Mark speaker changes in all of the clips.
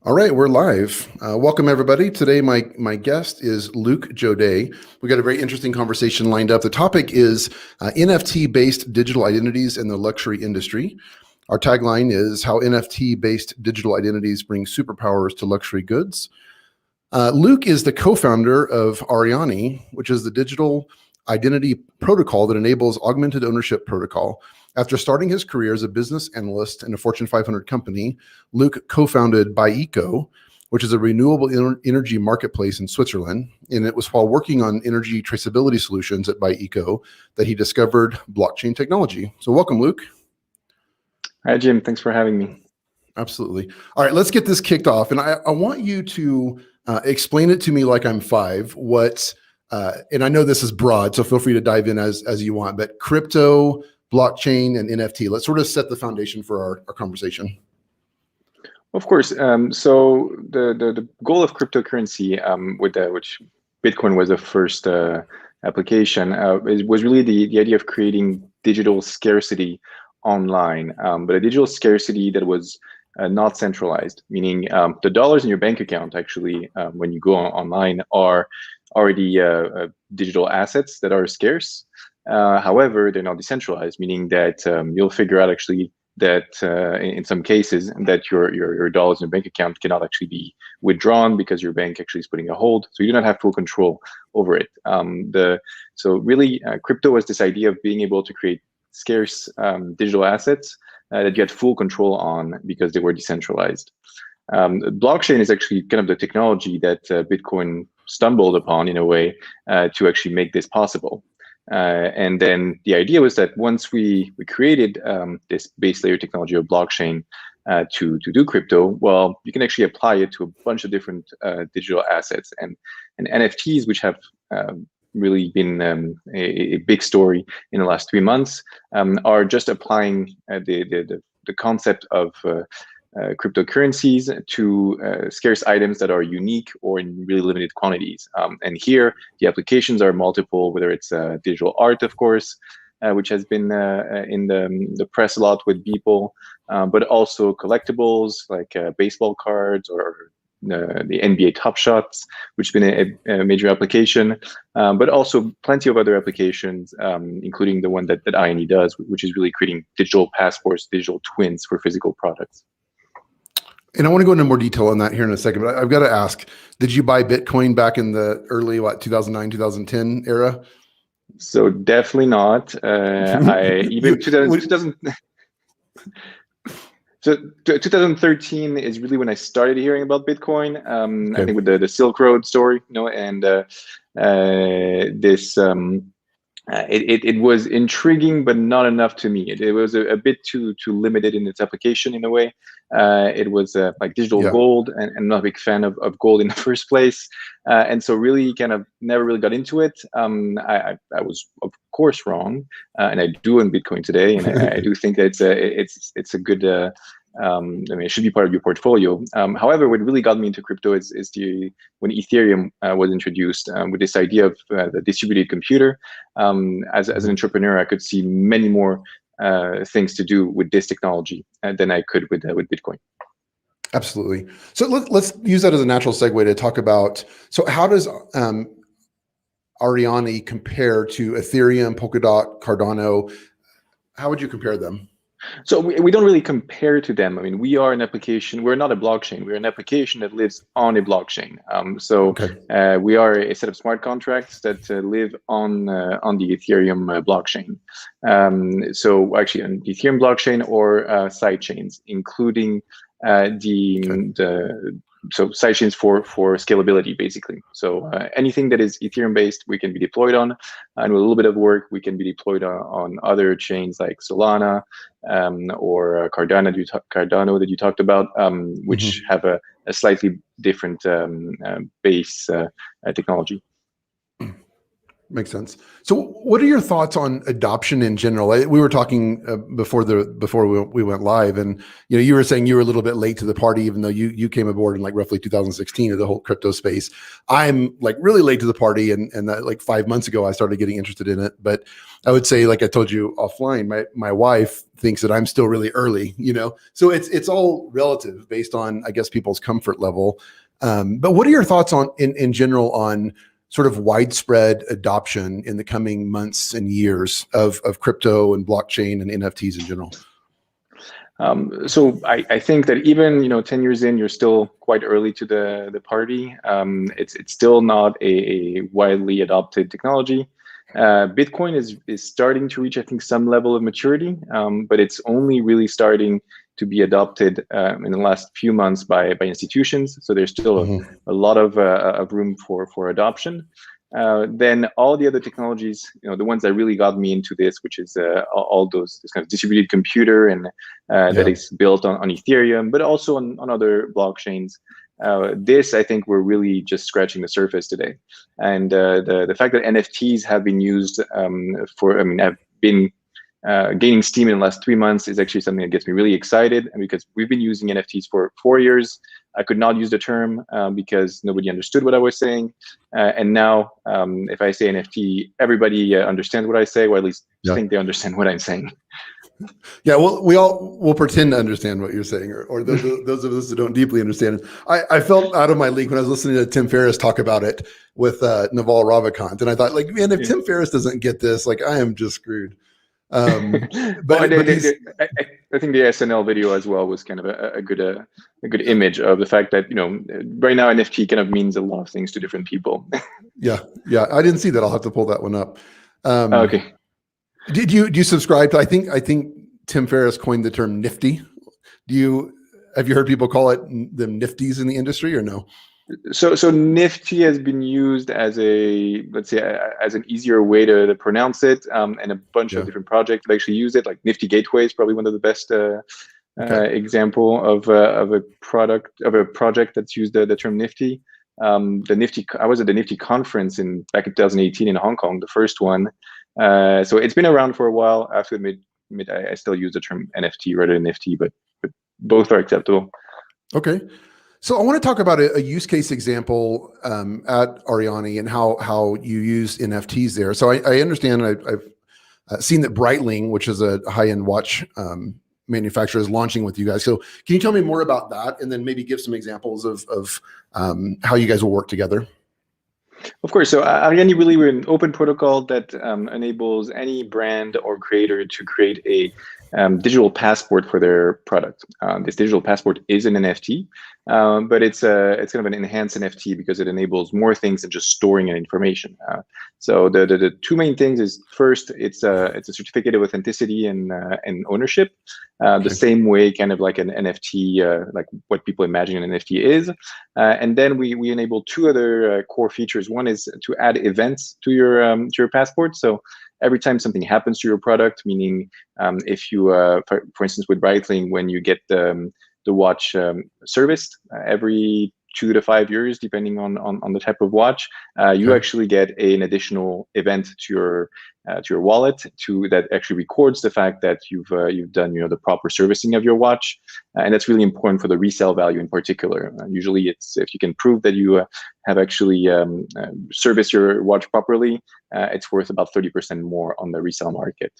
Speaker 1: All right, we're live. Welcome, everybody. Today, my guest is Luc Jodet. We got a very interesting conversation lined up. The topic is NFT-based digital identities in the luxury industry. Our tagline is how NFT-based digital identities bring superpowers to luxury goods. Luc is the co-founder of Ariani, which is the digital identity protocol that enables augmented ownership protocol. After starting his career as a business analyst in a Fortune 500 company, Luc co-founded ByEco, which is a renewable energy marketplace in Switzerland. And it was while working on energy traceability solutions at ByEco that he discovered blockchain technology. So welcome, Luc.
Speaker 2: Hi, Jim. Thanks for having me.
Speaker 1: Absolutely. All right, let's get this kicked off. And I want you to explain it to me like I'm five. And I know this is broad, so feel free to dive in as you want, but crypto, blockchain, and NFT. Let's sort of set the foundation for our conversation.
Speaker 2: Of course. So the goal of cryptocurrency, which Bitcoin was the first application, was really the idea of creating digital scarcity online, but a digital scarcity that was not centralized, meaning the dollars in your bank account actually, when you go online, are already digital assets that are scarce. However, they're not decentralized, meaning that you'll figure out actually that in some cases that your dollars in your bank account cannot actually be withdrawn because your bank actually is putting a hold. So you do not have full control over it. So really, crypto was this idea of being able to create scarce digital assets that you had full control on because they were decentralized. Blockchain is actually kind of the technology that Bitcoin stumbled upon in a way to actually make this possible. And then the idea was that once we created this base layer technology of blockchain to do crypto, well, you can actually apply it to a bunch of different digital assets and NFTs, which have really been a big story in the last 3 months, are just applying the concept of cryptocurrencies to scarce items that are unique or in really limited quantities. And here, the applications are multiple, whether it's digital art, of course, which has been in the press a lot with people, but also collectibles like baseball cards or the NBA Top Shots, which has been a major application, but also plenty of other applications, including the one that Ariani does, which is really creating digital passports, digital twins for physical products.
Speaker 1: And I want to go into more detail on that here in a second, but I've got to ask, did you buy Bitcoin back in the early, 2009, 2010 era?
Speaker 2: So definitely not. Even 2000. So 2013 is really when I started hearing about Bitcoin. Okay. I think with the Silk Road story, and this. It was intriguing, but not enough to me. It was a bit too limited in its application in a way. It was like digital gold, and I'm not a big fan of gold in the first place. And so really kind of never really got into it. I was of course wrong, and I do own Bitcoin today, and I do think that it's a good. It should be part of your portfolio. However, what really got me into crypto is when Ethereum was introduced with this idea of the distributed computer. As an entrepreneur, I could see many more things to do with this technology than I could with Bitcoin.
Speaker 1: Absolutely. So let's use that as a natural segue to talk about. So how does Ariani compare to Ethereum, Polkadot, Cardano? How would you compare them?
Speaker 2: So we don't really compare to them. I mean, we are an application. We're not a blockchain. We're an application that lives on a blockchain. We are a set of smart contracts that live on the Ethereum blockchain. So actually, on the Ethereum blockchain or side chains, including so sidechains for scalability, basically. So anything that is Ethereum based, we can be deployed on, and with a little bit of work, we can be deployed on other chains like Solana or Cardano that you talked about, which have a slightly different base technology.
Speaker 1: Makes sense. So, what are your thoughts on adoption in general? We were talking before we went live, and you were saying you were a little bit late to the party, even though you came aboard in like roughly 2016 of the whole crypto space. I'm like really late to the party, and that, like 5 months ago I started getting interested in it. But I would say, like I told you offline, my wife thinks that I'm still really early. So it's all relative based on, I guess, people's comfort level. But what are your thoughts on in general on sort of widespread adoption in the coming months and years of crypto and blockchain and NFTs in general?
Speaker 2: So I think that even 10 years in, you're still quite early to the party. It's still not a widely adopted technology. Bitcoin is starting to reach, I think, some level of maturity, but it's only really starting to be adopted in the last few months by institutions. So there's still a lot of room for adoption. Then all the other technologies, the ones that really got me into this, which is all this kind of distributed computer and that is built on Ethereum, but also on other blockchains. This, I think, we're really just scratching the surface today. And the fact that NFTs have been used have been gaining steam in the last 3 months is actually something that gets me really excited. And because we've been using NFTs for 4 years, I could not use the term because nobody understood what I was saying. And now, if I say NFT, everybody understands what I say, or at least think they understand what I'm saying.
Speaker 1: Yeah, well, we'll pretend to understand what you're saying, or those of us who don't deeply understand it. I felt out of my league when I was listening to Tim Ferriss talk about it with Naval Ravikant, and I thought, like, man, if Tim Ferriss doesn't get this, like, I am just screwed.
Speaker 2: But I think the SNL video as well was kind of a good image of the fact that right now NFT kind of means a lot of things to different people.
Speaker 1: yeah, I didn't see that. I'll have to pull that one up.
Speaker 2: Okay.
Speaker 1: Do you subscribe to? I think Tim Ferriss coined the term nifty. Have you heard people call it them nifties in the industry or no?
Speaker 2: So nifty has been used as let's say as an easier way to pronounce it, and a bunch of different projects that actually use it. Like Nifty Gateway is probably one of the best example of a project that's used the term nifty. I was at the Nifty conference back in 2018 in Hong Kong, the first one. So it's been around for a while. I have to admit I still use the term NFT rather than nifty, but both are acceptable.
Speaker 1: Okay. So I want to talk about a use case example at Ariani and how you use NFTs there. So I understand, I've seen that Breitling, which is a high-end watch manufacturer, is launching with you guys. So can you tell me more about that, and then maybe give some examples of how you guys will work together?
Speaker 2: Of course. So Ariani really, we're an open protocol that enables any brand or creator to create a digital passport for their product. This digital passport is an NFT, but it's kind of an enhanced NFT because it enables more things than just storing an information. So the two main things is, first, it's a certificate of authenticity and ownership, the same way kind of like an NFT, like what people imagine an NFT is. And then we enable two other core features. One is to add events to your passport. So every time something happens to your product, meaning if you, for instance, with Breitling, when you get the watch serviced every 2 to 5 years, depending on the type of watch, you actually get an additional event to your wallet that actually records the fact that you've done the proper servicing of your watch, and that's really important for the resale value in particular. Usually, it's if you can prove that you have actually serviced your watch properly, it's worth about 30% more on the resale market,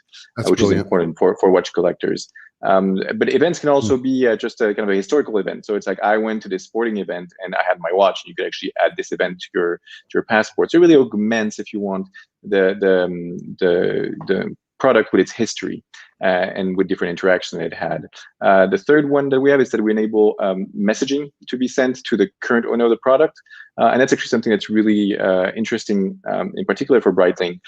Speaker 2: which is important for watch collectors. But events can also be just a kind of a historical event. So it's like, I went to this sporting event and I had my watch, and you could actually add this event to your passport. So it really augments, if you want, the product with its history and with different interactions that it had. The third one that we have is that we enable messaging to be sent to the current owner of the product. And that's actually something that's really interesting, in particular for Breitling,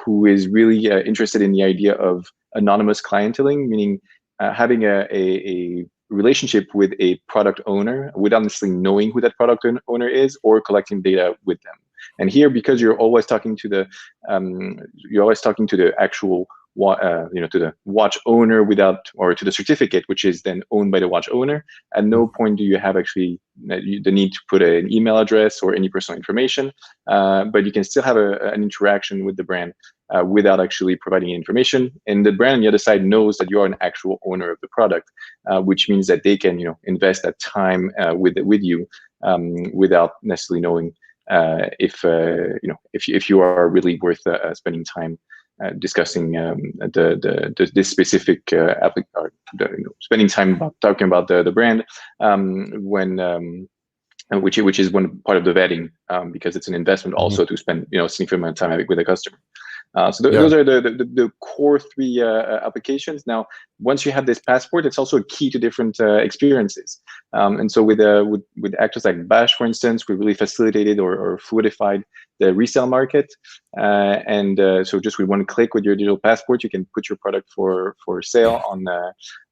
Speaker 2: who is really interested in the idea of anonymous clienteling, meaning having a relationship with a product owner without necessarily knowing who that product owner is, or collecting data with them. And here, because you're always talking to the actual to the watch owner or to the certificate, which is then owned by the watch owner. At no point do you have actually the need to put an email address or any personal information, but you can still have an interaction with the brand without actually providing information. And the brand on the other side knows that you are an actual owner of the product, which means that they can invest that time with you without necessarily knowing if you are really worth spending time discussing this specific spending time talking about the brand which is one part of the vetting, because it's an investment also to spend significant amount of time with the customer. Those are the core three applications. Now, once you have this passport, it's also a key to different experiences. And so with actors like Bash, for instance, we really facilitated or fluidified the resale market. So just with one click with your digital passport, you can put your product for sale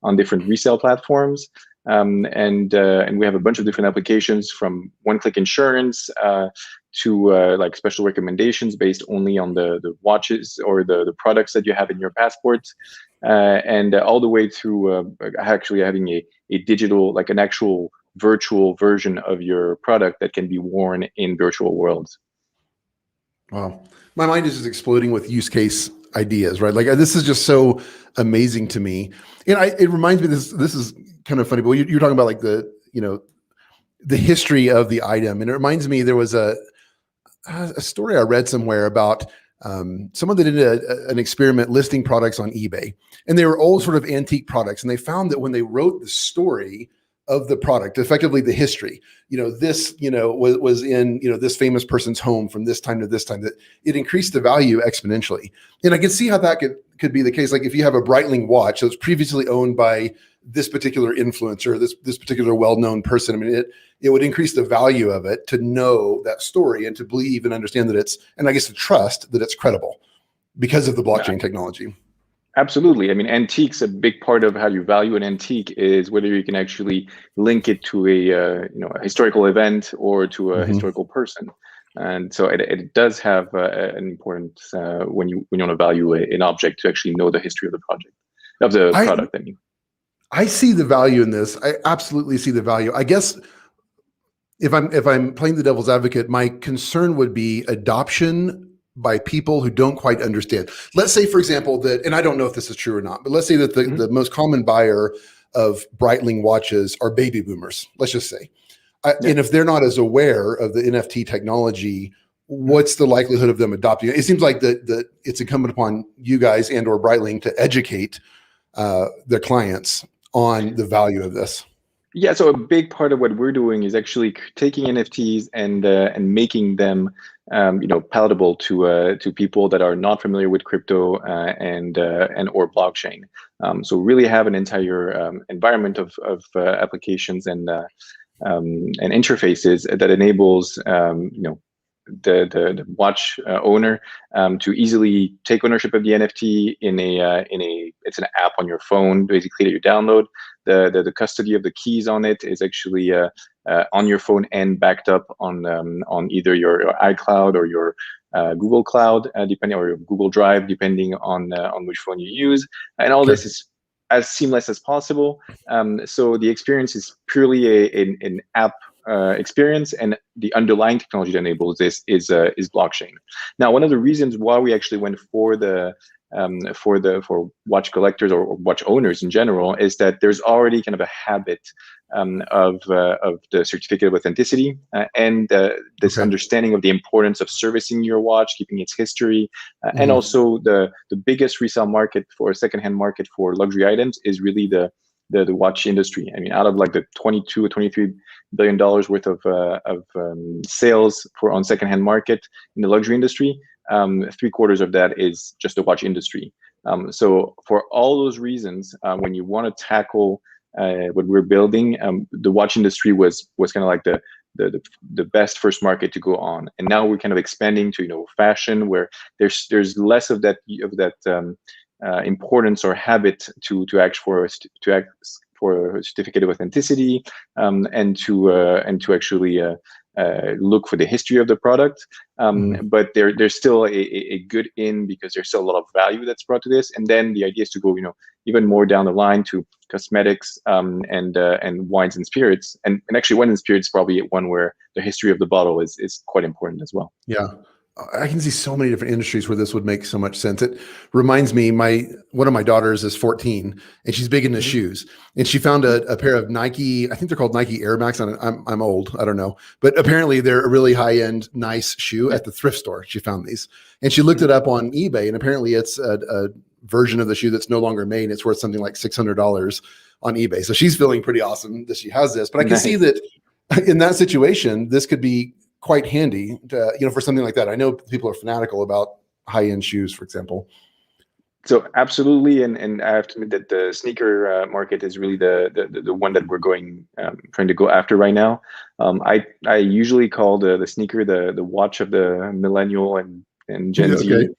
Speaker 2: on different resale platforms. And we have a bunch of different applications, from one-click insurance to like special recommendations based only on the watches or the products that you have in your passport, and all the way through actually having a digital, like an actual virtual version of your product that can be worn in virtual worlds.
Speaker 1: Wow. My mind is just exploding with use case ideas, right? Like, this is just so amazing to me. And it reminds me, this is kind of funny, but you're talking about like the history of the item. And it reminds me, there was a story I read somewhere about someone that did an experiment listing products on eBay, and they were old sort of antique products. And they found that when they wrote the story of the product, effectively the history, this, was in, this famous person's home from this time to this time, that it increased the value exponentially. And I can see how that could be the case. Like if you have a Breitling watch that was previously owned by this particular influencer, this particular well-known person, I mean, it would increase the value of it to know that story and to believe and understand that and I guess to trust that it's credible because of the blockchain technology.
Speaker 2: Absolutely. I mean, antiques, a big part of how you value an antique is whether you can actually link it to a historical event or to a historical person. And so it does have an importance when you want to value an object, to actually know the history of the product. I mean,
Speaker 1: I see the value in this. I absolutely see the value. I guess if I'm playing the devil's advocate, my concern would be adoption by people who don't quite understand. Let's say, for example, that, and I don't know if this is true or not, but let's say that the most common buyer of Breitling watches are baby boomers, let's just say. And if they're not as aware of the NFT technology, what's the likelihood of them adopting it? It seems like that it's incumbent upon you guys and or Breitling to educate their clients on the value of this.
Speaker 2: Yeah, so a big part of what we're doing is actually taking NFTs and making them palatable to people that are not familiar with crypto and or blockchain. So really have an entire environment of applications and interfaces that enables the watch owner to easily take ownership of the NFT it's an app on your phone, basically, that you download. The custody of the keys on it is actually on your phone and backed up on either your iCloud or your Google Cloud, depending, or your Google Drive, depending on which phone you use. And all this is as seamless as possible. So the experience is purely an app experience, and the underlying technology that enables this is blockchain. Now, one of the reasons why we actually went for watch collectors or watch owners in general is that there's already kind of a habit of the certificate of authenticity and this understanding of the importance of servicing your watch, keeping its history, and also the biggest resale market for secondhand market for luxury items is really the watch industry. I mean, out of like the $22 or $23 billion worth of sales on secondhand market in the luxury industry, 3/4 of that is just the watch industry. So for all those reasons, when you want to tackle what we're building, the watch industry was kind of like the best first market to go on, and now we're kind of expanding to fashion, where there's less of that importance or habit to act for a certificate of authenticity, and to actually look for the history of the product,
Speaker 1: Mhm.
Speaker 2: but there's still a good in because there's still a lot of value that's brought to this. And then the idea is to go, even more down the line to cosmetics, and wines and spirits. And actually, wine and spirits probably one where the history of the bottle is quite important as well.
Speaker 1: Yeah. I can see so many different industries where this would make so much sense. It reminds me, one of my daughters is 14 and she's big into
Speaker 2: Mhm.
Speaker 1: shoes. And she found a pair of Nike, I think they're called Nike Air Max. I'm old, I don't know. But apparently they're a really high-end, nice shoe
Speaker 2: Yeah.
Speaker 1: at the thrift store. She found these. And she looked it up on eBay, and apparently it's a version of the shoe that's no longer made. It's worth something like $600 on eBay. So she's feeling pretty awesome that she has this. But I can see
Speaker 2: Nice.
Speaker 1: that in that situation, this could be quite handy to, for something like that. I know people are fanatical about high-end shoes, for example.
Speaker 2: So absolutely, and I have to admit that the sneaker market is really the one that we're trying to go after right now. I usually call the sneaker the watch of the millennial and Gen
Speaker 1: Okay.
Speaker 2: Z,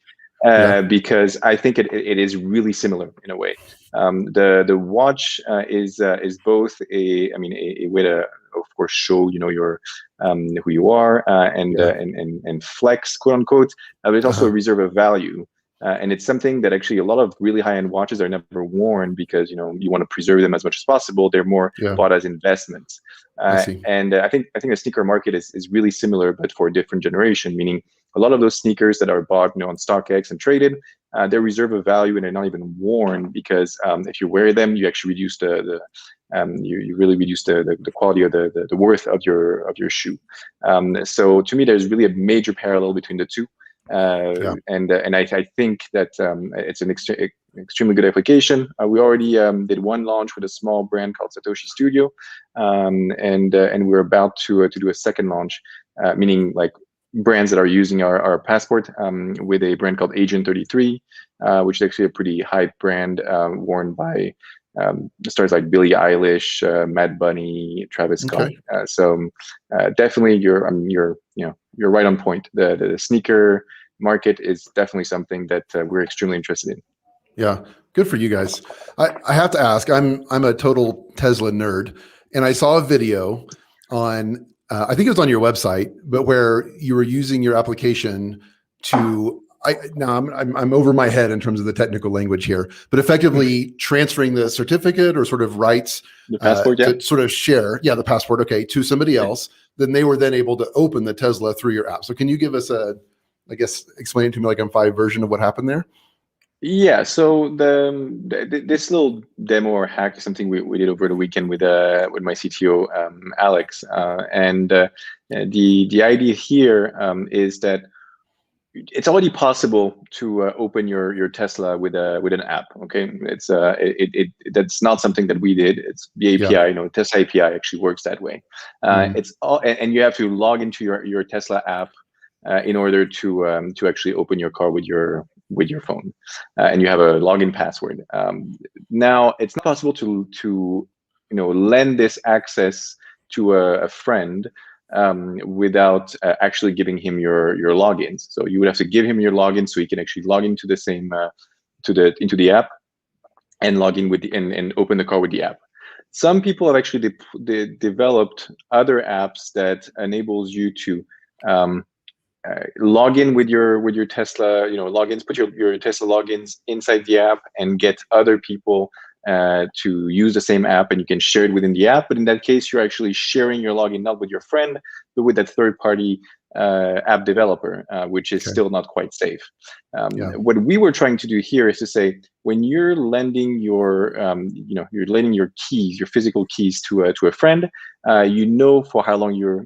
Speaker 1: Yeah.
Speaker 2: because I think it is really similar in a way. The watch is both a way to, of course, show your who you are,
Speaker 1: Yeah.
Speaker 2: and flex, quote unquote, but it's also a
Speaker 1: Uh-huh.
Speaker 2: reserve of value. And it's something that actually a lot of really high-end watches are never worn because you want to preserve them as much as possible. They're more
Speaker 1: Yeah.
Speaker 2: bought as investments.
Speaker 1: I see.
Speaker 2: And I think the sneaker market is really similar, but for a different generation. Meaning, a lot of those sneakers that are bought, on StockX and traded, they're reserve of value and they're not even worn because if you wear them, you actually reduce you really reduce the quality of the worth of your shoe. So to me, there's really a major parallel between the two.
Speaker 1: Yeah.
Speaker 2: And I think that it's an extremely good application. We already did one launch with a small brand called Satoshi Studio, and we're about to do a second launch, meaning like brands that are using our passport, with a brand called Agent 33, which is actually a pretty hype brand, worn by stars like Billie Eilish, Mad Bunny, Travis Scott.
Speaker 1: Okay.
Speaker 2: So definitely, you're right on point. The sneaker market is definitely something that we're extremely interested in.
Speaker 1: Yeah. Good for you guys. I have to ask, I'm a total Tesla nerd, and I saw a video on I think it was on your website, but where you were using your application to now I'm over my head in terms of the technical language here, but effectively transferring the certificate or sort of rights
Speaker 2: The passport, yeah.
Speaker 1: to sort of share, the passport, okay, to somebody else. Then they were then able to open the Tesla through your app. So can you give us I guess, explain it to me like I'm 5 version of what happened there?
Speaker 2: Yeah, so this little demo or hack is something we did over the weekend with my CTO, Alex, and the idea here is that it's already possible to open your Tesla with an app. Okay, that's not something that we did. It's the
Speaker 1: Yeah.
Speaker 2: API. Tesla API actually works that way.
Speaker 1: Mhm.
Speaker 2: It's all, and you have to log into your Tesla app in order to actually open your car with your phone, and you have a login password. Now it's not possible to lend this access to a friend without actually giving him your logins. So you would have to give him your login so he can actually log into the same into the app and log in and open the car with the app. Some people have actually developed other apps that enables you to log in with your Tesla, logins, put your Tesla logins inside the app and get other people to use the same app, and you can share it within the app. But in that case, you're actually sharing your login not with your friend, but with that third party app developer, which is
Speaker 1: Okay.
Speaker 2: still not quite safe.
Speaker 1: Yeah.
Speaker 2: What we were trying to do here is to say, when you're lending you're lending your keys, your physical keys to a friend, for how long you're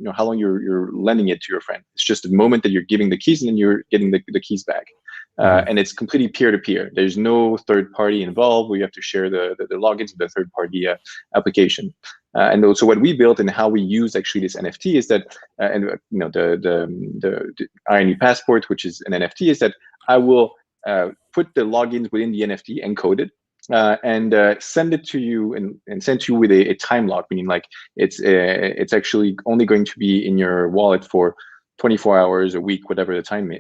Speaker 2: lending it to your friend. It's just the moment that you're giving the keys and then you're getting the keys back.
Speaker 1: Mhm.
Speaker 2: And it's completely peer-to-peer. There's no third party involved where you have to share the logins with the third party application. And so what we built and how we use actually this NFT is that, the INE passport, which is an NFT, is that I will put the logins within the NFT encoded, and send it to you and send to you with a time lock, meaning like it's actually only going to be in your wallet for 24 hours a week, whatever time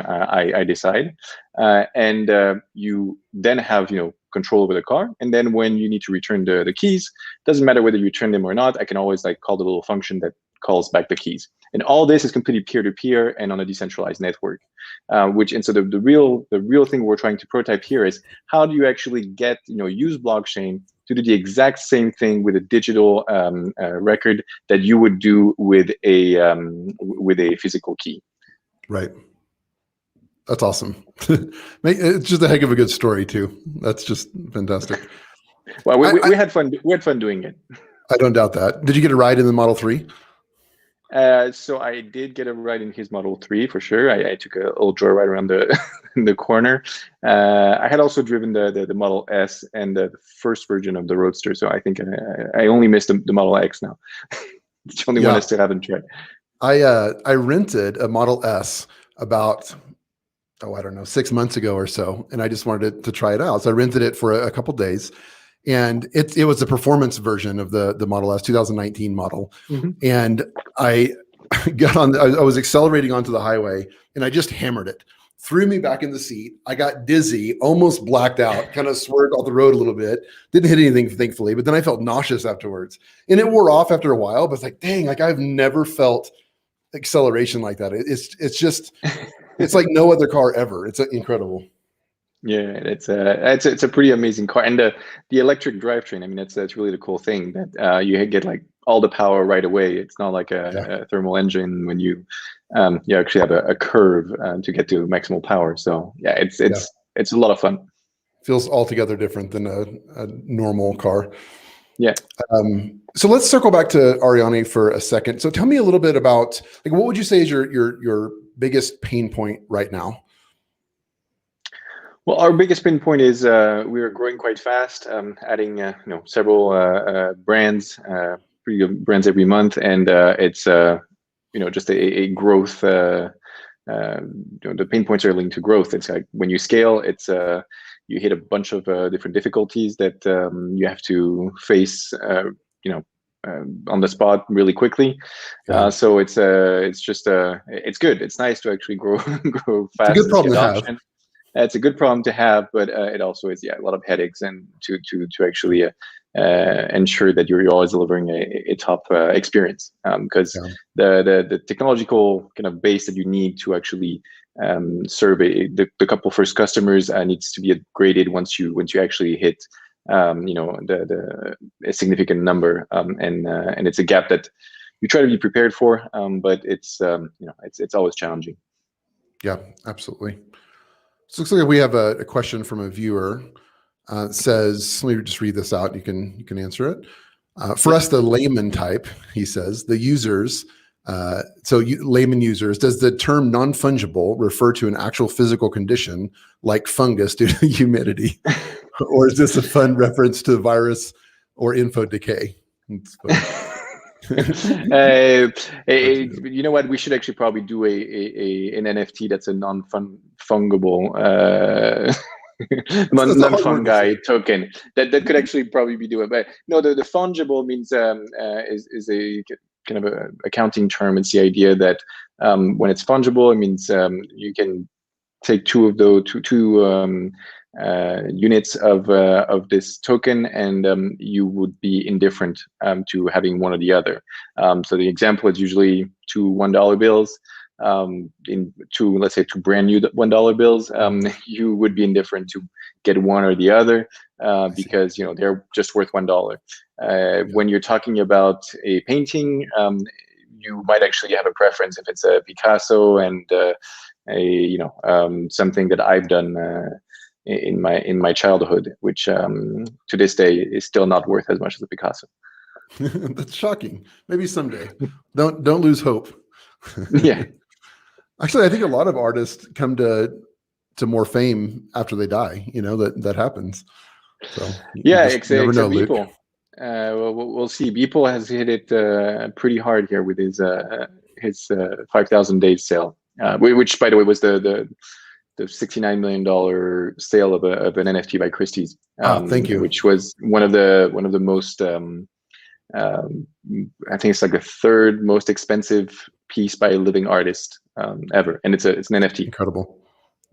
Speaker 2: I decide, and you then have control over the car. And then when you need to return the keys, doesn't matter whether you return them or not. I can always like call the little function that calls back the keys. And all this is completely peer-to-peer and on a decentralized network. And so the real thing we're trying to prototype here is how do you actually use blockchain to do the exact same thing with a digital record that you would do with a physical key.
Speaker 1: Right. That's awesome. It's just a heck of a good story too. That's just fantastic.
Speaker 2: Well, we had fun. We had fun doing it.
Speaker 1: I don't doubt that. Did you get a ride in the Model 3?
Speaker 2: So I did get a ride in his Model 3 for sure. I took a little joyride around the corner. I had also driven the Model S and the first version of the Roadster. So I think I only missed the Model X now. It's the only one I still haven't tried.
Speaker 1: I rented a Model S about, I don't know, 6 months ago or so, and I just wanted to try it out. So I rented it for a couple days, and it was the performance version of the Model S 2019 model. Mm-hmm. And I got on, I was accelerating onto the highway, and I just hammered it. Threw me back in the seat. I got dizzy, almost blacked out, kind of swerved off the road a little bit. Didn't hit anything, thankfully, but then I felt nauseous afterwards. And it wore off after a while, but it's like, dang, like I've never felt acceleration like that. It's like no other car ever. It's incredible.
Speaker 2: Yeah, it's a pretty amazing car, and the electric drivetrain. I mean, that's really the cool thing that you get like all the power right away. It's not like a thermal engine when you actually have a curve to get to maximal power. So yeah, it's a lot of fun.
Speaker 1: Feels altogether different than a normal car.
Speaker 2: Yeah.
Speaker 1: So let's circle back to Ariane for a second. So tell me a little bit about, like, what would you say is your biggest pain point right now?
Speaker 2: Well, our biggest pain point is we are growing quite fast, adding several brands, pretty good brands every month, and it's just a growth. The pain points are linked to growth. It's like when you scale, it's you hit a bunch of different difficulties that you have to face. On the spot really quickly. So it's good. It's nice to actually grow fast.
Speaker 1: It's a good problem to have.
Speaker 2: It's a good problem to have, but it also is a lot of headaches, and to actually ensure that you're always delivering a top experience, because the technological kind of base that you need to actually serve the couple first customers needs to be upgraded once you actually hit a significant number, and it's a gap that you try to be prepared for, but it's always challenging.
Speaker 1: Yeah, absolutely. So it looks like we have a question from a viewer. It says, let me just read this out. You can answer it. For us, the layman type, he says, the users. Layman users, does the term non-fungible refer to an actual physical condition like fungus due to humidity? Or is this a fun reference to virus or info decay?
Speaker 2: You know what? We should actually probably do an NFT that's a non-fungible non-fungi token that could actually probably be doing. But no, the fungible means is a kind of a accounting term. It's the idea that when it's fungible, it means you can take two of those two units of this token, and you would be indifferent to having one or the other. So the example is usually two $1 bills. Let's say two brand new $1 bills, you would be indifferent to get one or the other because they're just worth $1. When you're talking about a painting, you might actually have a preference if it's a Picasso and something that I've done in my childhood, which to this day is still not worth as much as a Picasso.
Speaker 1: That's shocking. Maybe someday. Don't lose hope.
Speaker 2: Yeah.
Speaker 1: Actually, I think a lot of artists come to more fame after they die. That happens. So
Speaker 2: except Beeple. We'll see. Beeple has hit it pretty hard here with his 5,000 days sale, which, by the way, was the $69 million sale of an NFT by Christie's.
Speaker 1: Thank you.
Speaker 2: Which was one of the most I think it's like the third most expensive piece by a living artist ever, and it's an NFT.
Speaker 1: Incredible.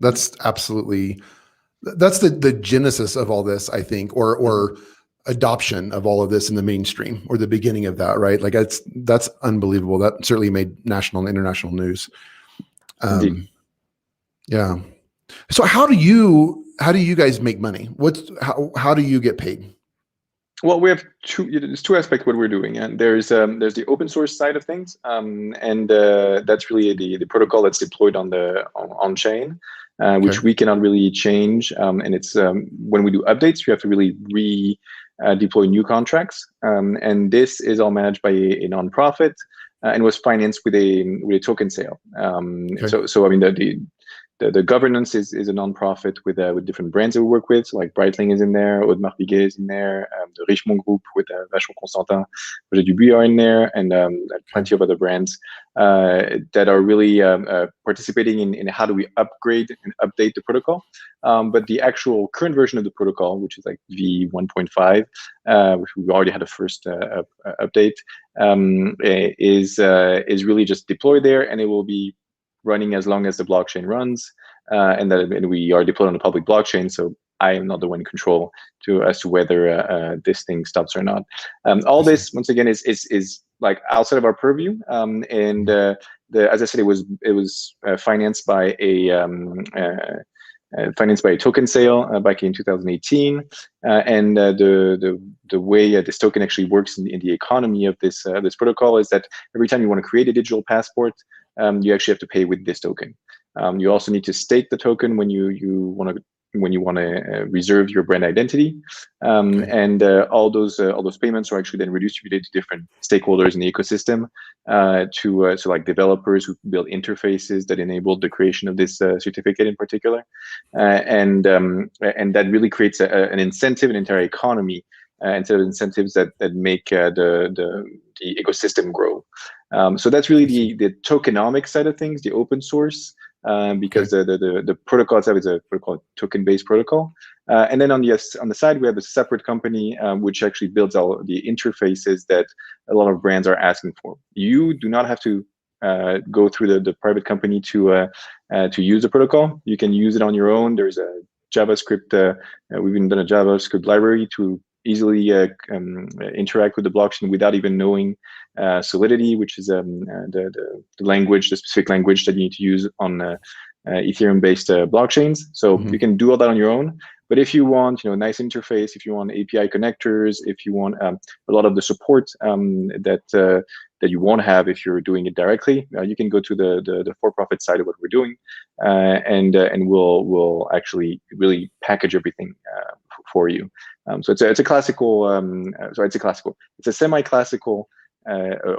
Speaker 1: That's the genesis of all this, I think, or adoption of all of this in the mainstream, or the beginning of that, right? Like that's unbelievable. That certainly made national and international news.
Speaker 2: Indeed.
Speaker 1: Yeah. So how do you guys make money? How do you get paid?
Speaker 2: Well, we have there's two aspects what we're doing, and there's the open source side of things, and that's really the protocol that's deployed on chain,
Speaker 1: Okay.
Speaker 2: which we cannot really change, and it's when we do updates, you have to really deploy new contracts, and this is all managed by a nonprofit, and was financed with a token sale.
Speaker 1: Okay.
Speaker 2: So I mean the governance is a nonprofit with different brands that we work with. So like Breitling is in there, Audemars Piguet is in there, the Richemont Group with Vachon Constantin, Jodet du are in there, and plenty of other brands that are really participating in how do we upgrade and update the protocol. But the actual current version of the protocol, which is like V1.5, which we already had a first update, is really just deployed there, and it will be running as long as the blockchain runs, and we are deployed on the public blockchain. So I am not the one in control as to whether this thing stops or not. All this, once again, is like outside of our purview. And as I said, it was financed by a token sale back in 2018, and the way this token actually works in the economy of this protocol is that every time you want to create a digital passport, you actually have to pay with this token. You also need to stake the token when you want to reserve your brand identity,
Speaker 1: Okay.
Speaker 2: and all those payments are actually then redistributed to different stakeholders in the ecosystem, so like developers who build interfaces that enable the creation of this certificate in particular, and that really creates an incentive, an entire economy, instead of incentives that make the ecosystem grow. So that's really the tokenomics side of things, the open source, because the protocol itself is a token-based protocol. And then on the side, we have a separate company which actually builds all the interfaces that a lot of brands are asking for. You do not have to go through the private company to use the protocol. You can use it on your own. There's a JavaScript. We've even done a JavaScript library to easily interact with the blockchain without even knowing Solidity, which is the language, the specific language that you need to use on Ethereum-based blockchains. So you can do all that on your own. But if you want, a nice interface, if you want API connectors, if you want a lot of the support that you won't have if you're doing it directly, you can go to the for-profit side of what we're doing, and we'll actually really package everything for you. So it's a classical. It's a semi-classical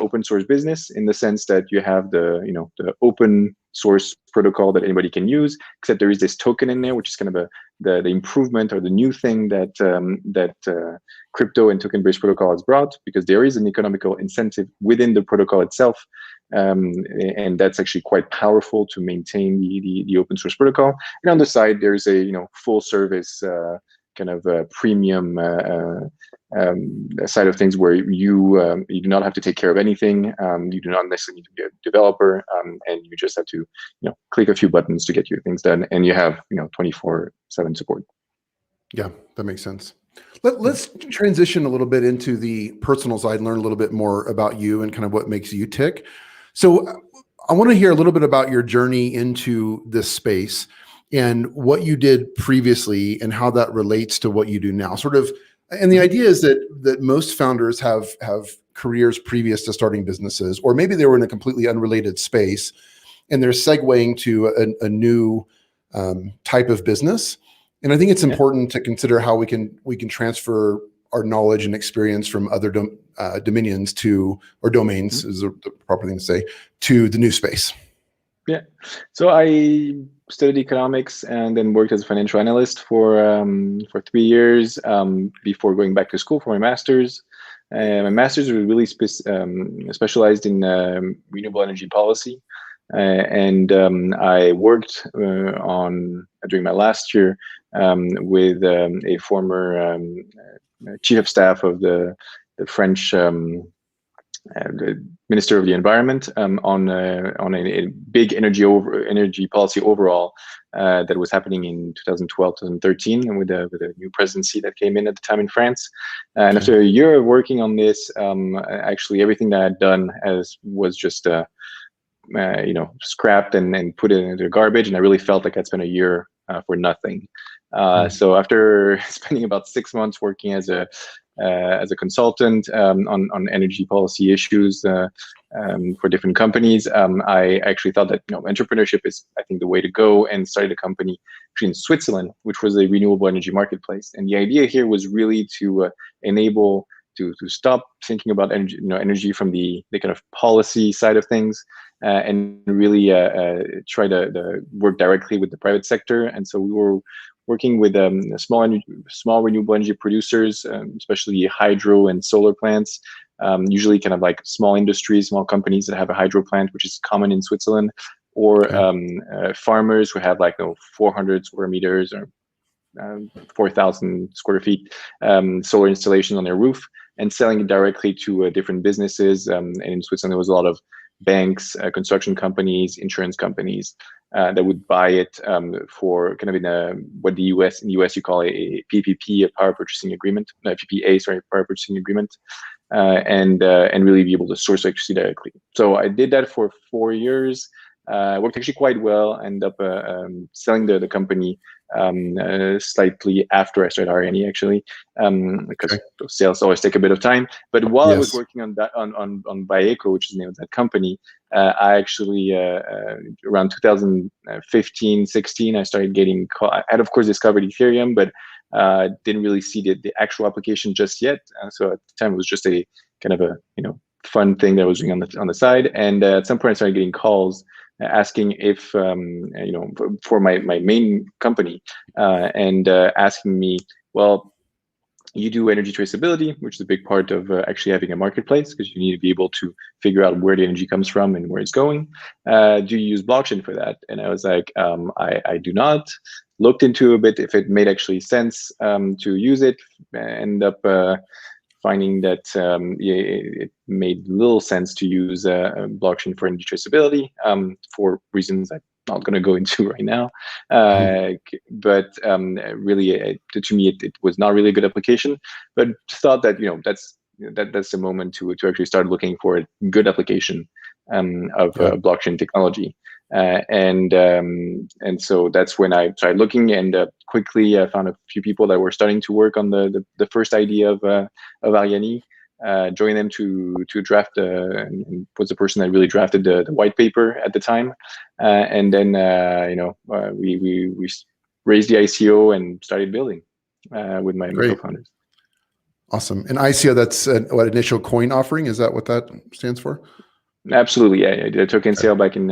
Speaker 2: open source business, in the sense that you have the open source protocol that anybody can use, except there is this token in there, which is kind of the improvement or the new thing that crypto and token-based protocol has brought, because there is an economical incentive within the protocol itself, and that's actually quite powerful to maintain the open source protocol. And on the side, there's a full service kind of premium side of things, where you do not have to take care of anything. You do not necessarily need to be a developer, and you just have to click a few buttons to get your things done, and you have 24/7 support.
Speaker 1: Yeah, that makes sense. Let's transition a little bit into the personal side and learn a little bit more about you and kind of what makes you tick. So I want to hear a little bit about your journey into this space and what you did previously and how that relates to what you do now. And the idea is that most founders have careers previous to starting businesses, or maybe they were in a completely unrelated space and they're segueing to a new type of business. And I think it's important to consider how we can transfer our knowledge and experience from other domains is the proper thing to say, to the new space.
Speaker 2: Yeah. So I studied economics and then worked as a financial analyst for 3 years before going back to school for my master's. My master's was really specialized in renewable energy policy, and I worked during my last year with a former chief of staff of the French the Minister of the Environment, on a big energy policy overall that was happening in 2012, 2013, and with a new presidency that came in at the time in France. And
Speaker 1: Okay.
Speaker 2: after a year of working on this, actually everything that I'd done was just scrapped and put it into the garbage. And I really felt like I'd spent a year for nothing. So after spending about 6 months working as a consultant on energy policy issues for different companies, I actually thought that entrepreneurship is, I think, the way to go, and started a company actually in Switzerland, which was a renewable energy marketplace. And the idea here was really to enable to stop thinking about energy from the kind of policy side of things, and really try to work directly with the private sector. And so we were working with small renewable energy producers, especially hydro and solar plants, usually kind of like small industries, small companies that have a hydro plant, which is common in Switzerland, or farmers who have like 400 square meters or 4,000 square feet solar installations on their roof, and selling it directly to different businesses. And in Switzerland, there was a lot of banks, construction companies, insurance companies that would buy it for kind of what in the US you call a PPP, a power purchasing agreement, no, PPA, sorry, power purchasing agreement, and really be able to source electricity directly. So I did that for 4 years. Worked actually quite well. Ended up selling the company slightly after I started RNE, actually, because sales always take a bit of time. But while I was working on that, on Baeco, which is the name of that company, I actually around 2015, 16, I started getting called. I had, of course, discovered Ethereum, but didn't really see the actual application just yet. So at the time, it was just a kind of a fun thing that I was doing on the side. And at some point, I started getting calls asking if for my main company, and asking me, well, you do energy traceability, which is a big part of actually having a marketplace, because you need to be able to figure out where the energy comes from and where it's going. Do you use blockchain for that? And I was like, I do not. Looked into a bit if it made actually sense to use it. End up finding that it made little sense to use blockchain for energy traceability, for reasons I'm not going to go into right now. But really, to me, it was not really a good application. But thought that that's the moment to actually start looking for a good application of blockchain technology. And so that's when I started looking, and quickly I found a few people that were starting to work on the first idea of Ariane. Joined them to draft, and was the person that really drafted the white paper at the time. And then we raised the ICO and started building with my co-founders.
Speaker 1: Awesome. And ICO, that's what, initial coin offering? Is that what that stands for?
Speaker 2: Absolutely, yeah. I did a token sale back in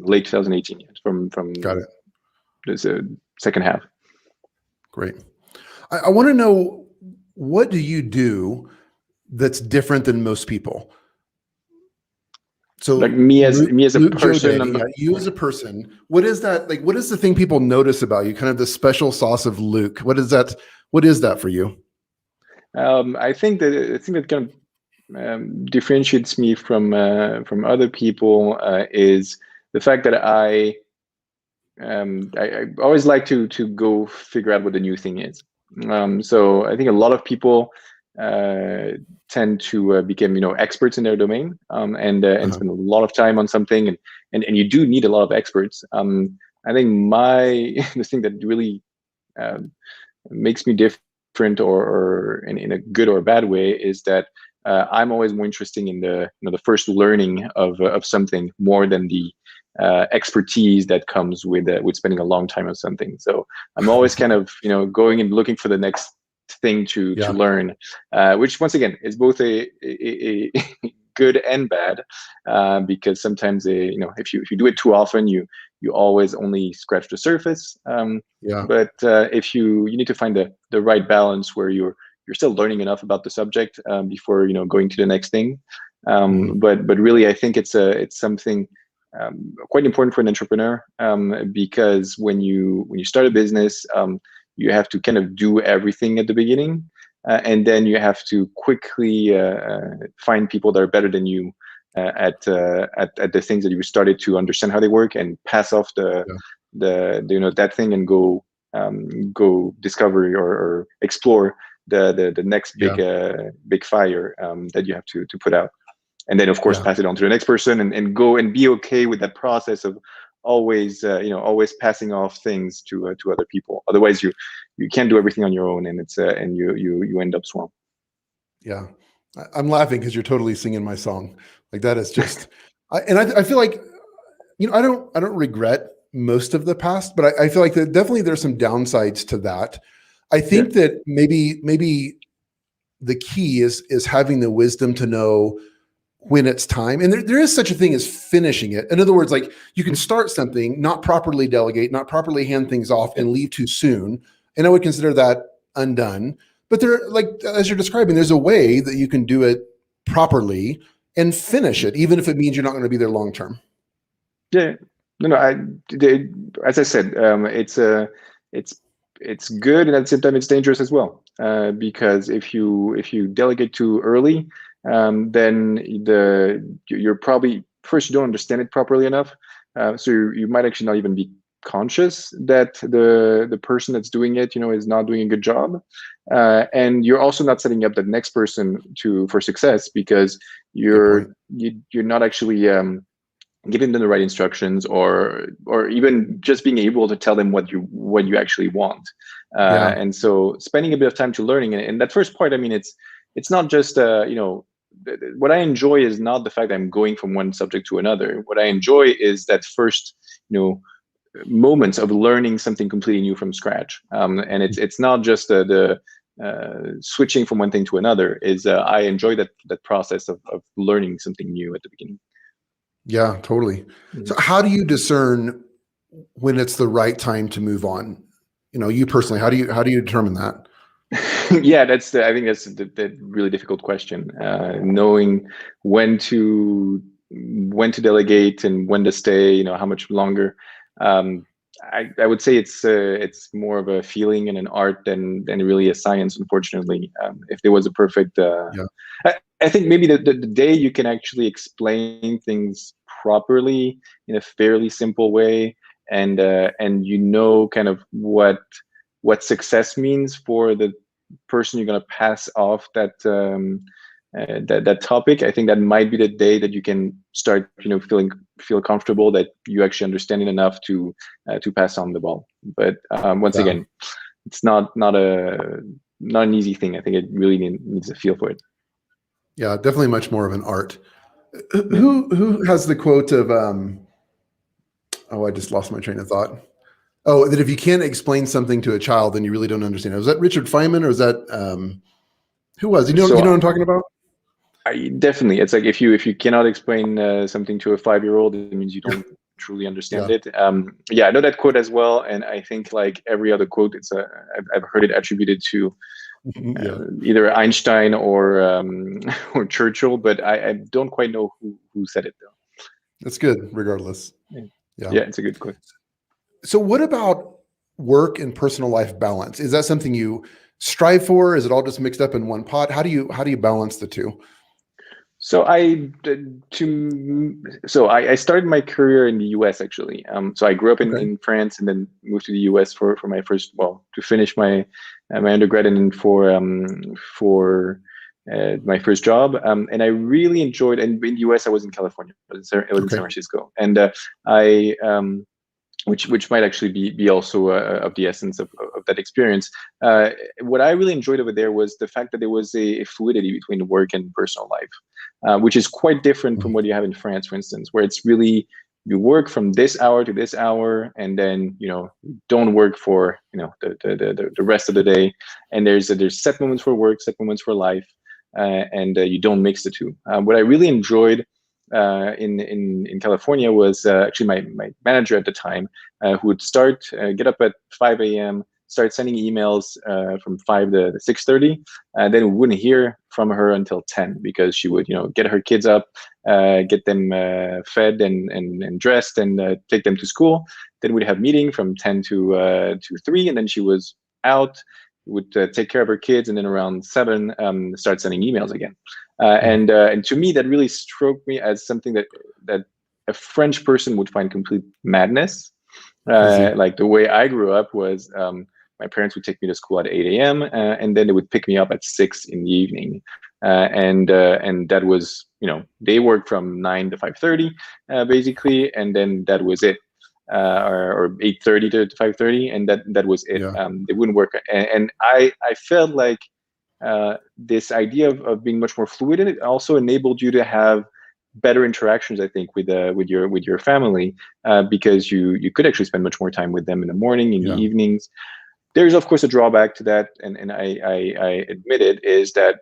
Speaker 2: late 2018 from
Speaker 1: Got it.
Speaker 2: This second half.
Speaker 1: Great. I want to know, what do you do that's different than most people? So
Speaker 2: like me as a person,
Speaker 1: Jodet, you as a person, what is that like? What is the thing people notice about you? Kind of the special sauce of Luke. What is that? What is that for you?
Speaker 2: I think that kind of differentiates me from other people is the fact that I always like to go figure out what the new thing is. So I think a lot of people tend to become experts in their domain, and spend a lot of time on something, and you do need a lot of experts. I think the thing that really makes me different, or in a good or a bad way, is that I'm always more interested in the the first learning of something, more than the expertise that comes with spending a long time on something. So I'm always kind of going and looking for the next thing to learn, which once again is both a good and bad, because sometimes if you do it too often, you always only scratch the surface. But if you need to find the right balance where you're still learning enough about the subject before going to the next thing. But really, I think it's something quite important for an entrepreneur, because when you start a business, you have to kind of do everything at the beginning. and then you have to quickly find people that are better than you at the things that you started to understand how they work, and pass off the that thing, and go discover or explore the next big fire that you have to put out, and then of course pass it on to the next person, and go and be okay with that process of always always passing off things to other people. Otherwise you can't do everything on your own, and it's and you end up swamped.
Speaker 1: Yeah. I'm laughing because you're totally singing my song. Like that is just, I feel like, I don't regret most of the past, but I feel like that definitely there's some downsides to that. I think that maybe the key is having the wisdom to know when it's time. And there is such a thing as finishing it. In other words, like you can start something, not properly delegate, not properly hand things off, and leave too soon. And I would consider that undone. But there, like as you're describing, there's a way that you can do it properly and finish it, even if it means you're not going to be there long term.
Speaker 2: Yeah, no, as I said, it's good, and at the same time it's dangerous as well, because if you delegate too early, then you're probably, first, you don't understand it properly enough, so you might actually not even be conscious that the person that's doing it is not doing a good job, and you're also not setting up the next person for success, because you're not actually giving them the right instructions, or even just being able to tell them what you actually want. And so spending a bit of time to learning, and that first part, I mean, it's not just what I enjoy is not the fact that I'm going from one subject to another. What I enjoy is that first moments of learning something completely new from scratch, and it's not just the switching from one thing to another. I enjoy that process of learning something new at the beginning.
Speaker 1: Yeah, totally. So how do you discern when it's the right time to move on? You personally, how do you determine that?
Speaker 2: Yeah, I think that's the really difficult question. Knowing when to delegate and when to stay, how much longer. I would say it's more of a feeling and an art than really a science, unfortunately. If there was a perfect, I think maybe the day you can actually explain things properly in a fairly simple way, and kind of what success means for the person you're going to pass off that that topic. I think that might be the day that you can start feel comfortable that you actually understand it enough to pass on the ball. But once again, it's not an easy thing. I think it really needs a feel for it.
Speaker 1: Yeah, definitely much more of an art. Who has the quote of I just lost my train of thought. Oh, that if you can't explain something to a child, then you really don't understand it. Was that Richard Feynman, or was that who was? You know what I'm talking about?
Speaker 2: Definitely, it's like if you cannot explain something to a 5-year-old, it means you don't truly understand it. I know that quote as well, and I think like every other quote, I've heard it attributed to either Einstein or Churchill, but I don't quite know who said it though.
Speaker 1: That's good, regardless.
Speaker 2: Yeah, it's a good quote.
Speaker 1: So what about work and personal life balance? Is that something you strive for? Is it all just mixed up in one pot? How do you balance the two?
Speaker 2: So I started my career in the US actually. So I grew up in France and then moved to the US for my first, to finish my undergrad and then for my first job. And I really enjoyed, and in the US I was in California. I was in San Francisco, and which might actually be also of the essence of that experience. What I really enjoyed over there was the fact that there was a fluidity between work and personal life, which is quite different from what you have in France, for instance, where it's really you work from this hour to this hour, and then don't work for the rest of the day. And there's set moments for work, set moments for life, and you don't mix the two. What I really enjoyed in California was actually my manager at the time, who would get up at 5 a.m., start sending emails from 5 to 6:30, and then we wouldn't hear from her until 10, because she would get her kids up, get them fed and dressed, and take them to school. Then we'd have meeting from 10 to 3, and then she was out, would take care of her kids, and then around 7, start sending emails again. And to me, that really struck me as something that a French person would find complete madness. Like the way I grew up was, my parents would take me to school at 8 a.m. And then they would pick me up at 6 in the evening. And that was, they worked from 9 to 5:30, basically, and then that was it. Or 8:30 to 5:30, and that was it.
Speaker 1: Yeah.
Speaker 2: They wouldn't work, and I felt like this idea of being much more fluid, and it also enabled you to have better interactions, I think, with your family, because you could actually spend much more time with them in the morning, in the evenings. There's of course a drawback to that, and I admit it, is that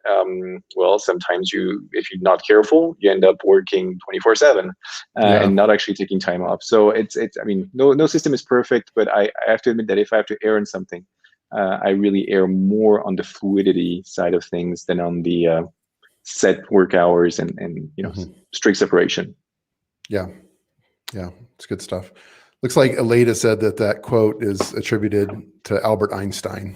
Speaker 2: well, sometimes if you're not careful, you end up working 24/7 and not actually taking time off. So it's I mean, no system is perfect, but I have to admit that if I have to err on something, I really err more on the fluidity side of things than on the set work hours and strict separation.
Speaker 1: Yeah, it's good stuff. Looks like Aleda said that quote is attributed to Albert Einstein.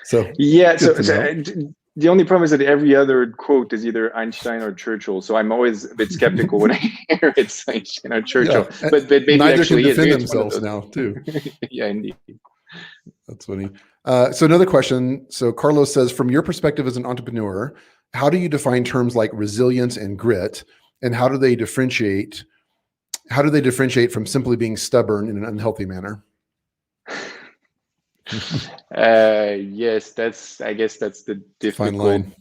Speaker 1: So
Speaker 2: yeah, so the only problem is that every other quote is either Einstein or Churchill. So I'm always a bit skeptical when I hear it's Einstein or Churchill.
Speaker 1: Yeah,
Speaker 2: but maybe
Speaker 1: neither
Speaker 2: actually
Speaker 1: can defend
Speaker 2: maybe
Speaker 1: themselves now, too.
Speaker 2: Yeah, indeed.
Speaker 1: That's funny. So another question. So Carlos says, from your perspective as an entrepreneur, how do you define terms like resilience and grit, and how do they differentiate from simply being stubborn in an unhealthy manner?
Speaker 2: Yes, I guess that's the difficult.
Speaker 1: Fine line.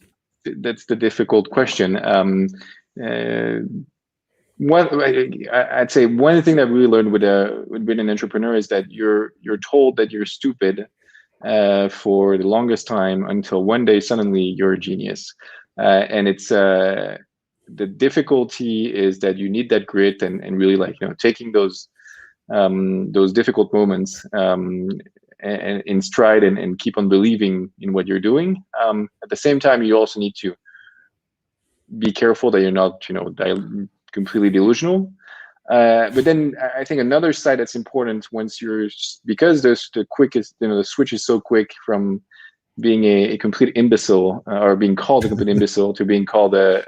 Speaker 2: That's the difficult question. I'd say one thing that I really learned with being an entrepreneur is that you're told that you're stupid for the longest time, until one day suddenly you're a genius. And it's the difficulty is that you need that grit and really, like, taking those difficult moments and in stride, and keep on believing in what you're doing. At the same time, you also need to be careful that you're not completely delusional. But then I think another side that's important, because the switch is so quick from being a complete imbecile, or being called a complete imbecile, to being called the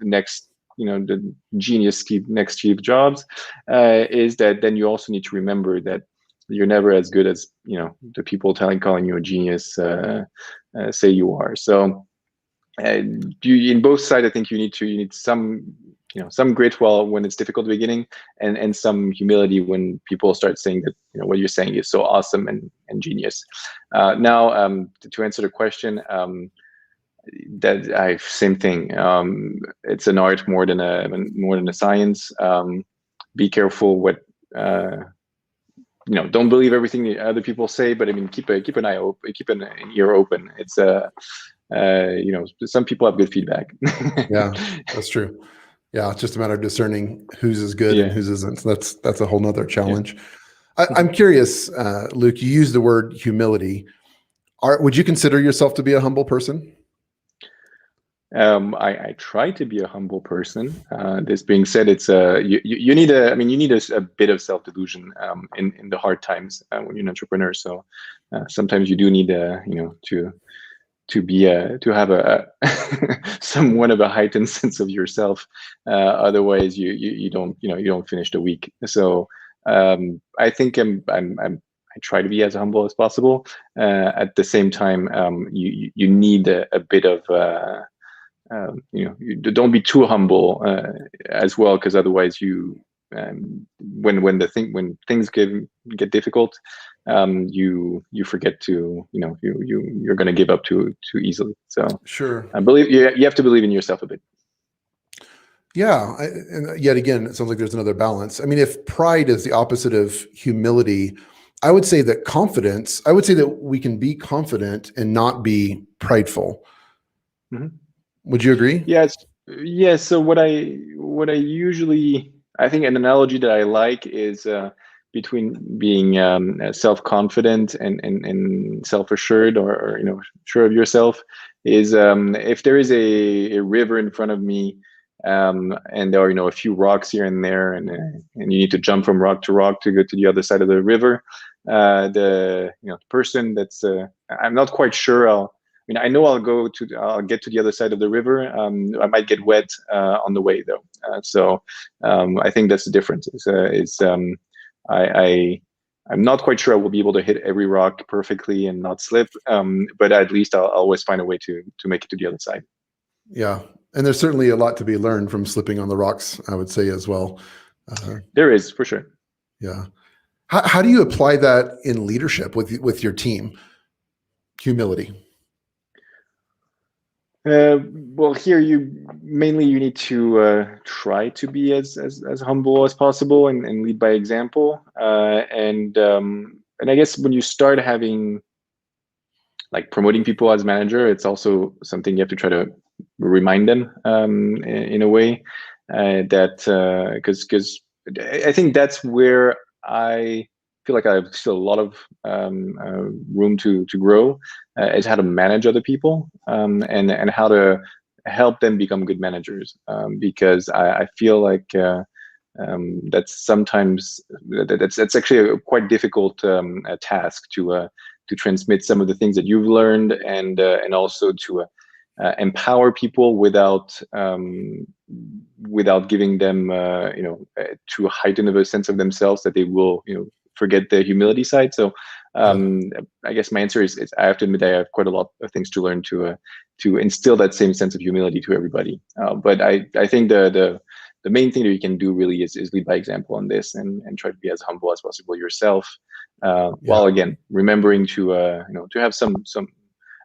Speaker 2: next, the genius next Steve Jobs, is that then you also need to remember that you're never as good as the people calling you a genius say you are. So in both sides, I think you need some grit when it's difficult at the beginning, and some humility when people start saying that what you're saying is so awesome and genius. Now, to answer the question, same thing. It's an art more than a science. Be careful what don't believe everything that other people say, but I mean, keep an eye open, keep an ear open. It's some people have good feedback.
Speaker 1: Yeah, that's true. Yeah, it's just a matter of discerning whose is good and whose isn't. So that's a whole nother challenge. I'm curious, Luke, you used the word humility. Would you consider yourself to be a humble person?
Speaker 2: I try to be a humble person. This being said, it's you need a bit of self-delusion in the hard times when you're an entrepreneur. So sometimes you do need to have a somewhat of a heightened sense of yourself. Otherwise, you don't finish the week. So I think I try to be as humble as possible. At the same time, you need a bit of you don't be too humble as well, because otherwise when things get difficult, you forget to you're going to give up too easily. So
Speaker 1: sure,
Speaker 2: I believe you have to believe in yourself a bit.
Speaker 1: Yeah, and yet again, it sounds like there's another balance. I mean, if pride is the opposite of humility, I would say that we can be confident and not be prideful. Mm-hmm. Would you agree?
Speaker 2: Yes. So what I usually, I think an analogy that I like is between being self-confident and self-assured, or sure of yourself, is if there is a river in front of me, and there are a few rocks here and there, and you need to jump from rock to rock to go to the other side of the river. The person that's I'm not quite sure. I know I'll get to the other side of the river. I might get wet on the way though. I think that's the difference. I'm not quite sure I will be able to hit every rock perfectly and not slip. But at least I'll always find a way to make it to the other side.
Speaker 1: Yeah. And there's certainly a lot to be learned from slipping on the rocks, I would say as well.
Speaker 2: There is, for sure.
Speaker 1: Yeah. How do you apply that in leadership with your team? Humility.
Speaker 2: Well, here you need to try to be as humble as possible and lead by example. And I guess when you start having like promoting people as manager, it's also something you have to try to remind them in a way that because I think that's where I feel like I have still a lot of room to grow is how to manage other people and how to help them become good managers because I feel like that's sometimes that's actually a quite difficult task to transmit some of the things that you've learned and also to empower people without giving them too heightened of a sense of themselves that they will forget the humility side. So I guess my answer is I have to admit I have quite a lot of things to learn to instill that same sense of humility to everybody. But I think the main thing that you can do really is lead by example on this and try to be as humble as possible yourself, while again remembering to have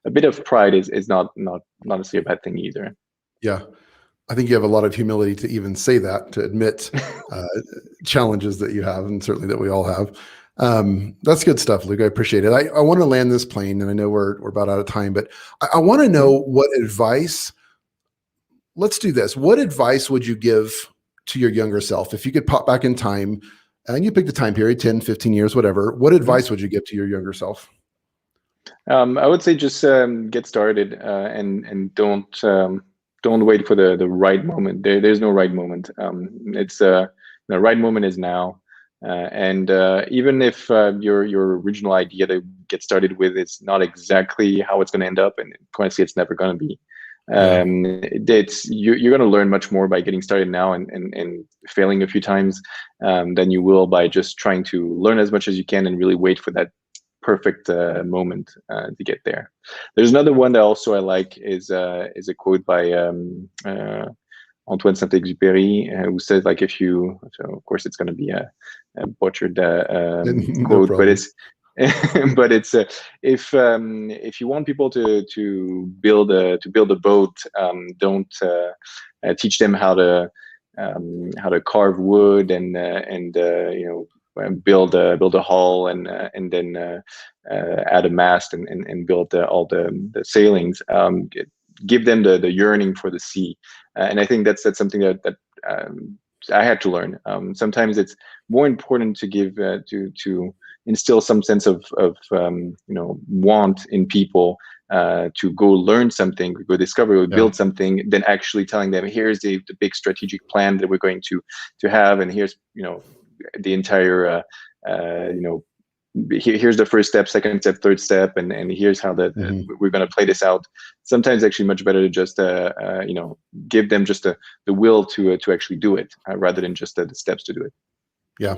Speaker 2: a bit of pride is not necessarily a bad thing either.
Speaker 1: Yeah. I think you have a lot of humility to even say that, to admit challenges that you have, and certainly that we all have. That's good stuff, Luke. I appreciate it. I want to land this plane, and I know we're about out of time, but I want to know what advice. Let's do this. What advice would you give to your younger self if you could pop back in time and you picked a time period, 10, 15 years, whatever? What advice would you give to your younger self?
Speaker 2: I would say just get started and don't wait for the right moment. There's no right moment. It's the right moment is now. And even if your original idea to get started with is not exactly how it's going to end up, and honestly, it's never going to be. You're going to learn much more by getting started now and failing a few times than you will by just trying to learn as much as you can and really wait for that perfect moment to get there. There's another one that also I like is a quote by Antoine Saint-Exupéry, who says like so of course it's going to be a butchered
Speaker 1: No
Speaker 2: quote,
Speaker 1: problem.
Speaker 2: but it's if you want people to build a boat, don't teach them how to carve wood and build a hull and then add a mast and build all the sailings. Give them the yearning for the sea, and I think that's something that I had to learn. Sometimes it's more important to give to instill some sense of want in people to go learn something, go discover, or build something, than actually telling them, here's the big strategic plan that we're going to have, and here's the entire here's the first step, second step, third step, and here's how we're going to play this out. Sometimes actually much better to just give them just the will to actually do it rather than just the steps to do it.
Speaker 1: Yeah.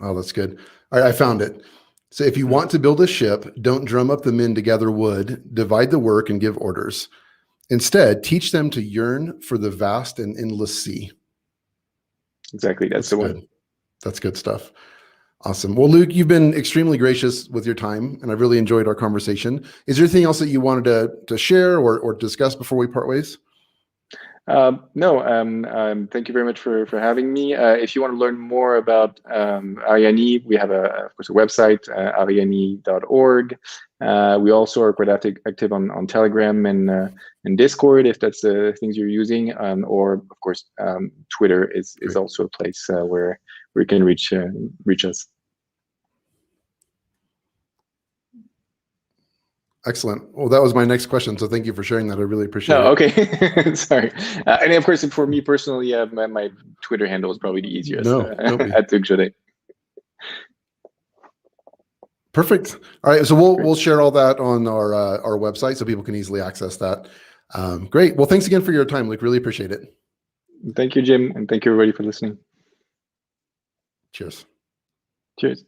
Speaker 1: Oh, that's good. All right, I found it. So if you want to build a ship, don't drum up the men to gather wood, divide the work and give orders. Instead, teach them to yearn for the vast and endless sea.
Speaker 2: Exactly. That's the one.
Speaker 1: That's good stuff. Awesome. Well, Luke, you've been extremely gracious with your time, and I've really enjoyed our conversation. Is there anything else that you wanted to share or discuss before we part ways?
Speaker 2: No. Thank you very much for having me. If you want to learn more about Ariani, we have of course a website, ariani.org. We also are quite active on Telegram and Discord, if that's the things you're using, or of course Twitter is also a place where you can reach us.
Speaker 1: Excellent. Well, that was my next question, so thank you for sharing that. I really appreciate it.
Speaker 2: Okay. Sorry. And of course, for me personally, my Twitter handle is probably the easiest.
Speaker 1: No,
Speaker 2: at Jodet.
Speaker 1: Perfect. All right. So we'll share all that on our website so people can easily access that. Great. Well, thanks again for your time, Luke. Really appreciate it.
Speaker 2: Thank you, Jim, and thank you everybody for listening.
Speaker 1: Cheers.
Speaker 2: Cheers.